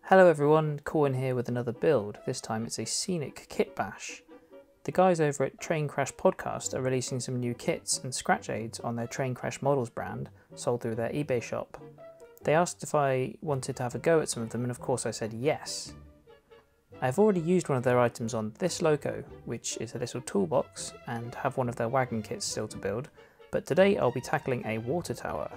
Hello everyone, Corwin here with another build. This time it's a scenic Kitbash. The guys over at Train Crash Podcast are releasing some new kits and scratch aids on their Train Crash Models brand, sold through their eBay shop. They asked if I wanted to have a go at some of them, and of course I said yes. I've already used one of their items on this loco, which is a little toolbox, and have one of their wagon kits still to build, but today I'll be tackling a water tower.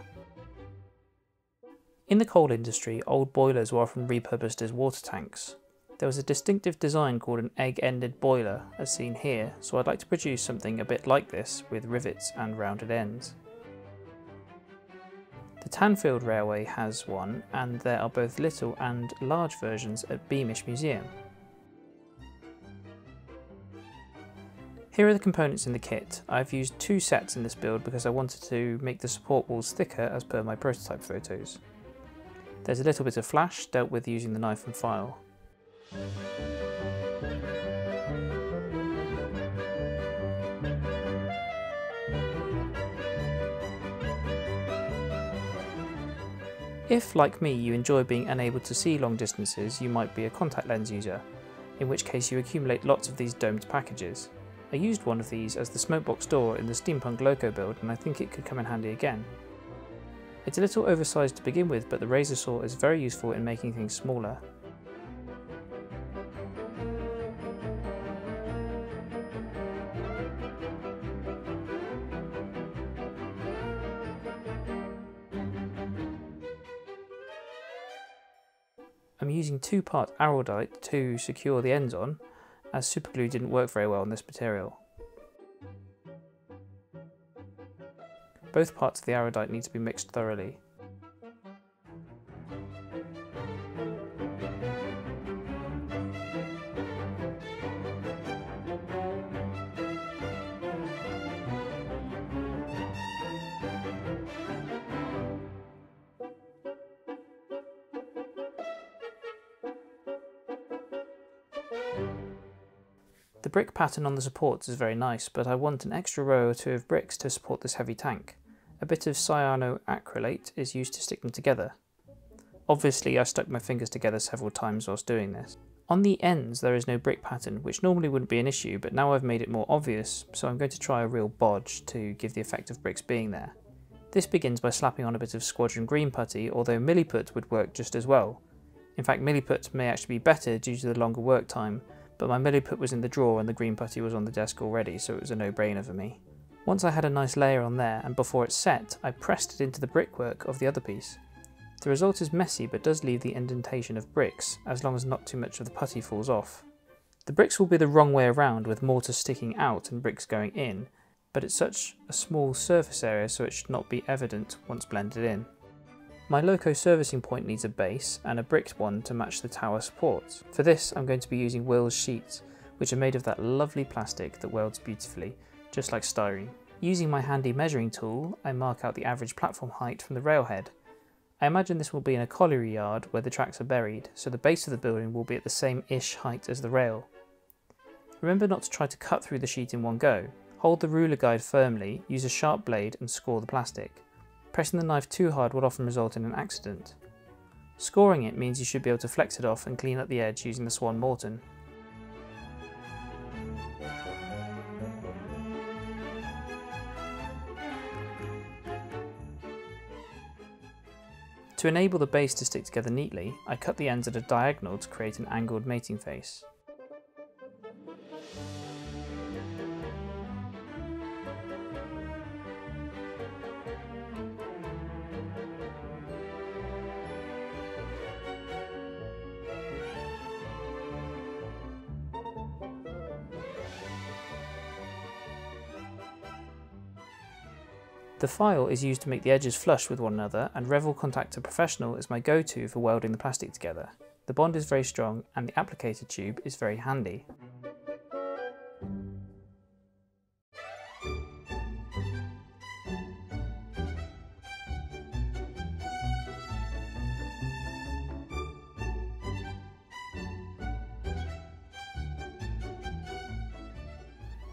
In the coal industry, old boilers were often repurposed as water tanks. There was a distinctive design called an egg-ended boiler, as seen here, so I'd like to produce something a bit like this with rivets and rounded ends. The Tanfield Railway has one, and there are both little and large versions at Beamish Museum. Here are the components in the kit. I've used two sets in this build because I wanted to make the support walls thicker as per my prototype photos. There's a little bit of flash, dealt with using the knife and file. If, like me, you enjoy being unable to see long distances, you might be a contact lens user, in which case you accumulate lots of these domed packages. I used one of these as the smokebox door in the Steampunk Loco build, and I think it could come in handy again. It's a little oversized to begin with, but the razor saw is very useful in making things smaller. I'm using 2-part araldite to secure the ends on, as superglue didn't work very well on this material. Both parts of the araldite need to be mixed thoroughly. The brick pattern on the supports is very nice, but I want an extra row or two of bricks to support this heavy tank. A bit of cyanoacrylate is used to stick them together. Obviously I stuck my fingers together several times whilst doing this. On the ends there is no brick pattern, which normally wouldn't be an issue, but now I've made it more obvious, so I'm going to try a real bodge to give the effect of bricks being there. This begins by slapping on a bit of Squadron Green putty, although milliput would work just as well. In fact, milliput may actually be better due to the longer work time, but my milliput was in the drawer and the green putty was on the desk already, so it was a no-brainer for me. Once I had a nice layer on there, and before it's set, I pressed it into the brickwork of the other piece. The result is messy, but does leave the indentation of bricks, as long as not too much of the putty falls off. The bricks will be the wrong way around, with mortar sticking out and bricks going in, but it's such a small surface area so it should not be evident once blended in. My loco servicing point needs a base, and a bricked one to match the tower supports. For this I'm going to be using Will's sheets, which are made of that lovely plastic that welds beautifully, just like styrene. Using my handy measuring tool, I mark out the average platform height from the railhead. I imagine this will be in a colliery yard where the tracks are buried, so the base of the building will be at the same-ish height as the rail. Remember not to try to cut through the sheet in one go. Hold the ruler guide firmly, use a sharp blade and score the plastic. Pressing the knife too hard would often result in an accident. Scoring it means you should be able to flex it off and clean up the edge using the Swan Morton. To enable the base to stick together neatly, I cut the ends at a diagonal to create an angled mating face. The file is used to make the edges flush with one another, and Revell Contactor Professional is my go-to for welding the plastic together. The bond is very strong and the applicator tube is very handy.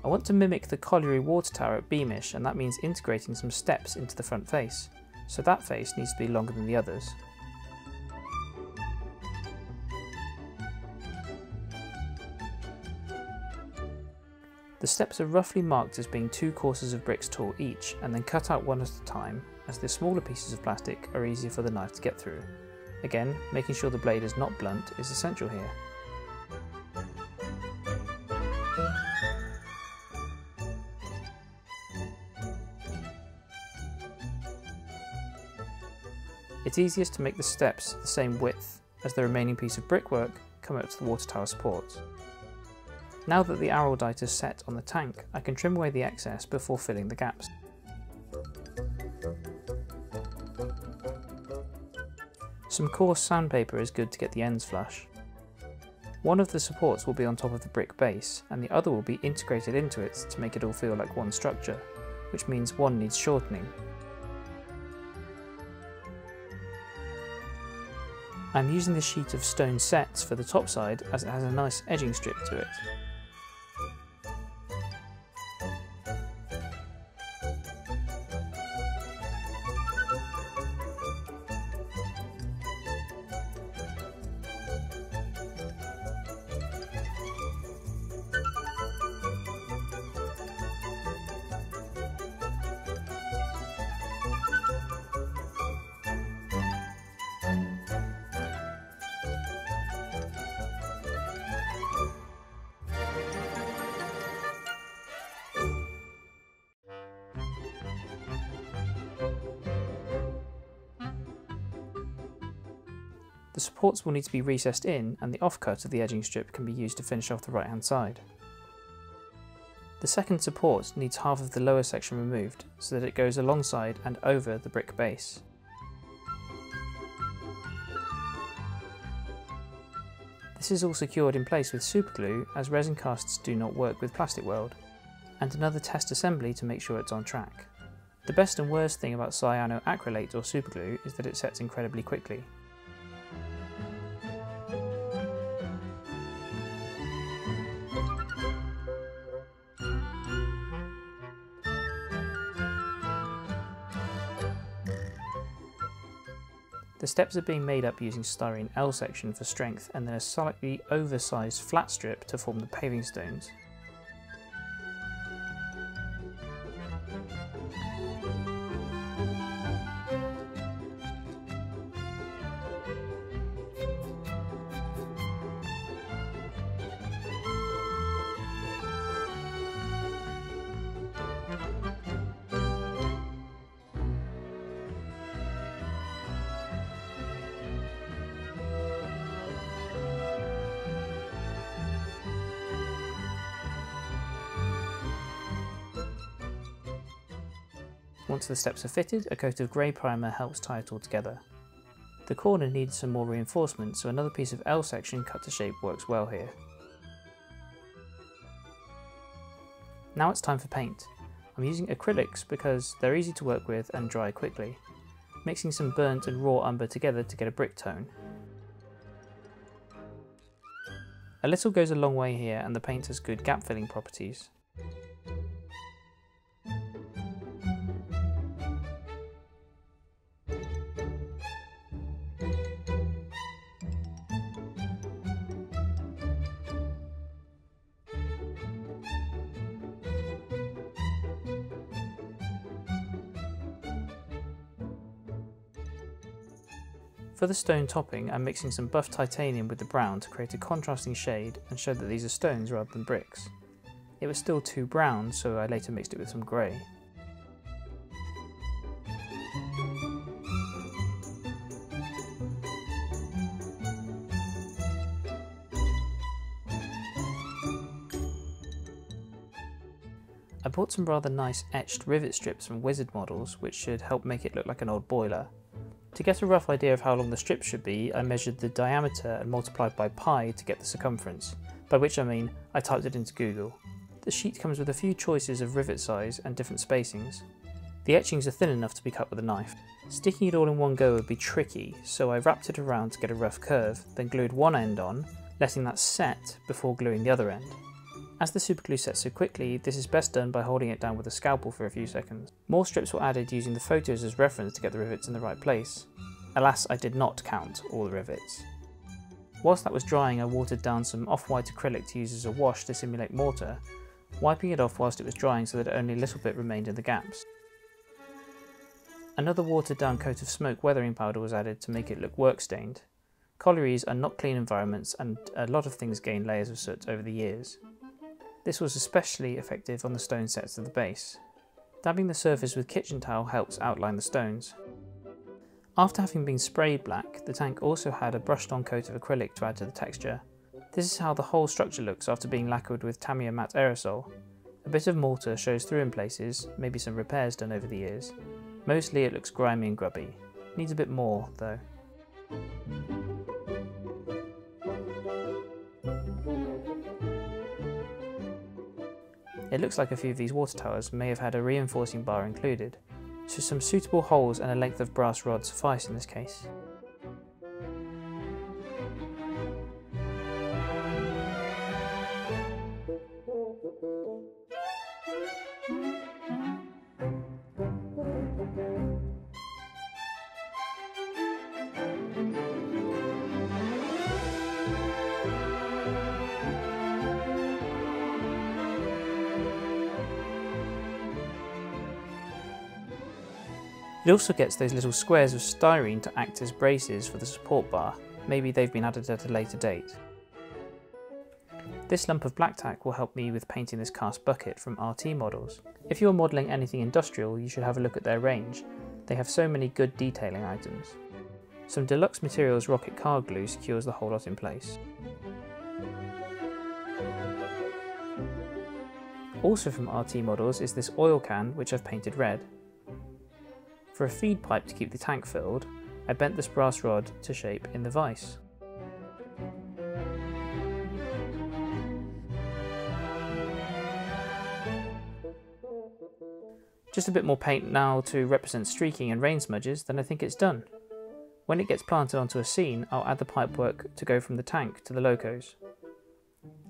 I want to mimic the colliery water tower at Beamish, and that means integrating some steps into the front face, so that face needs to be longer than the others. The steps are roughly marked as being 2 courses of bricks tall each, and then cut out one at a time, as the smaller pieces of plastic are easier for the knife to get through. Again, making sure the blade is not blunt is essential here. It's easiest to make the steps the same width as the remaining piece of brickwork coming up to the water tower supports. Now that the araldite is set on the tank, I can trim away the excess before filling the gaps. Some coarse sandpaper is good to get the ends flush. One of the supports will be on top of the brick base, and the other will be integrated into it to make it all feel like one structure, which means one needs shortening. I'm using the sheet of stone sets for the top side as it has a nice edging strip to it. The supports will need to be recessed in, and the offcut of the edging strip can be used to finish off the right hand side. The second support needs half of the lower section removed so that it goes alongside and over the brick base. This is all secured in place with superglue, as resin casts do not work with plastic weld, and another test assembly to make sure it's on track. The best and worst thing about cyanoacrylate or superglue is that it sets incredibly quickly. The steps are being made up using styrene L section for strength, and then a slightly oversized flat strip to form the paving stones. Once the steps are fitted, a coat of grey primer helps tie it all together. The corner needs some more reinforcement, so another piece of L section cut to shape works well here. Now it's time for paint. I'm using acrylics because they're easy to work with and dry quickly, mixing some burnt and raw umber together to get a brick tone. A little goes a long way here, and the paint has good gap filling properties. For the stone topping, I'm mixing some buff titanium with the brown to create a contrasting shade and show that these are stones rather than bricks. It was still too brown, so I later mixed it with some grey. I bought some rather nice etched rivet strips from Wizard Models, which should help make it look like an old boiler. To get a rough idea of how long the strip should be, I measured the diameter and multiplied by pi to get the circumference, by which I mean I typed it into Google. The sheet comes with a few choices of rivet size and different spacings. The etchings are thin enough to be cut with a knife. Sticking it all in one go would be tricky, so I wrapped it around to get a rough curve, then glued one end on, letting that set before gluing the other end. As the superglue sets so quickly, this is best done by holding it down with a scalpel for a few seconds. More strips were added using the photos as reference to get the rivets in the right place. Alas, I did not count all the rivets. Whilst that was drying, I watered down some off-white acrylic to use as a wash to simulate mortar, wiping it off whilst it was drying so that only a little bit remained in the gaps. Another watered down coat of smoke weathering powder was added to make it look work stained. Collieries are not clean environments and a lot of things gain layers of soot over the years. This was especially effective on the stone sets of the base. Dabbing the surface with kitchen towel helps outline the stones. After having been sprayed black, the tank also had a brushed on coat of acrylic to add to the texture. This is how the whole structure looks after being lacquered with Tamiya matte aerosol. A bit of mortar shows through in places, maybe some repairs done over the years. Mostly it looks grimy and grubby. Needs a bit more though. It looks like a few of these water towers may have had a reinforcing bar included, so some suitable holes and a length of brass rod suffice in this case. It also gets those little squares of styrene to act as braces for the support bar. Maybe they've been added at a later date. This lump of black tack will help me with painting this cast bucket from RT models. If you're modelling anything industrial, you should have a look at their range. They have so many good detailing items. Some deluxe materials rocket car glue secures the whole lot in place. Also from RT models is this oil can which I've painted red. For a feed pipe to keep the tank filled, I bent this brass rod to shape in the vise. Just a bit more paint now to represent streaking and rain smudges, then I think it's done. When it gets planted onto a scene, I'll add the pipework to go from the tank to the locos.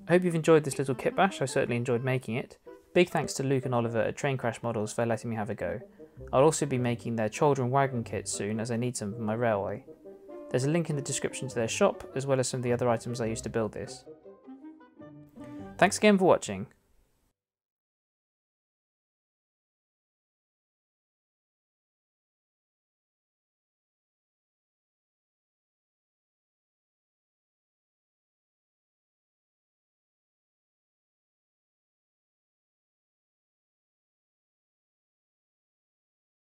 I hope you've enjoyed this little kitbash. I certainly enjoyed making it. Big thanks to Luke and Oliver at Train Crash Models for letting me have a go. I'll also be making their children wagon kits soon as I need some for my railway. There's a link in the description to their shop as well as some of the other items I used to build this. Thanks again for watching.